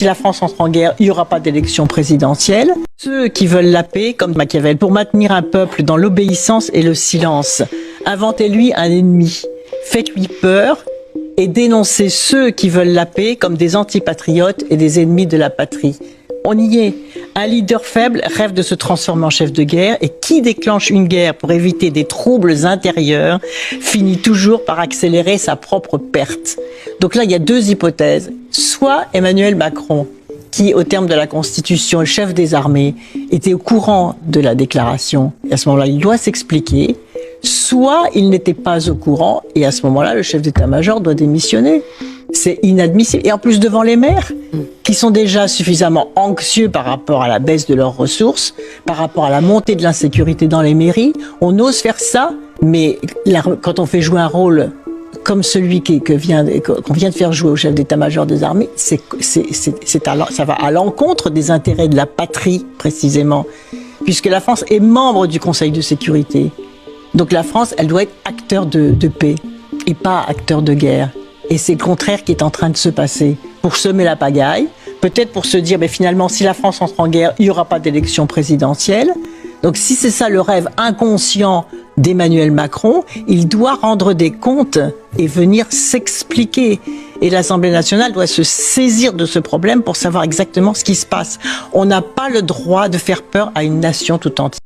Si la France entre en guerre, il n'y aura pas d'élection présidentielle. Ceux qui veulent la paix, comme Machiavel, pour maintenir un peuple dans l'obéissance et le silence, inventez-lui un ennemi, faites-lui peur et dénoncez ceux qui veulent la paix comme des antipatriotes et des ennemis de la patrie. On y est. Un leader faible rêve de se transformer en chef de guerre et qui déclenche une guerre pour éviter des troubles intérieurs finit toujours par accélérer sa propre perte. Donc là, il y a deux hypothèses. Soit Emmanuel Macron, qui, au terme de la Constitution, le chef des armées, était au courant de la déclaration, et à ce moment-là, il doit s'expliquer, soit il n'était pas au courant, et à ce moment-là, le chef d'état-major doit démissionner. C'est inadmissible. Et en plus, devant les maires, qui sont déjà suffisamment anxieux par rapport à la baisse de leurs ressources, par rapport à la montée de l'insécurité dans les mairies, on ose faire ça, mais là, quand on fait jouer un rôle comme celui qu'on vient de faire jouer au chef d'état-major des armées, ça va à l'encontre des intérêts de la patrie, précisément, puisque la France est membre du Conseil de sécurité. Donc la France, elle doit être acteur de paix et pas acteur de guerre. Et c'est le contraire qui est en train de se passer. Pour semer la pagaille, peut-être pour se dire, mais finalement, si la France entre en guerre, il n'y aura pas d'élection présidentielle. Donc si c'est ça le rêve inconscient d'Emmanuel Macron, il doit rendre des comptes et venir s'expliquer. Et l'Assemblée nationale doit se saisir de ce problème pour savoir exactement ce qui se passe. On n'a pas le droit de faire peur à une nation tout entière.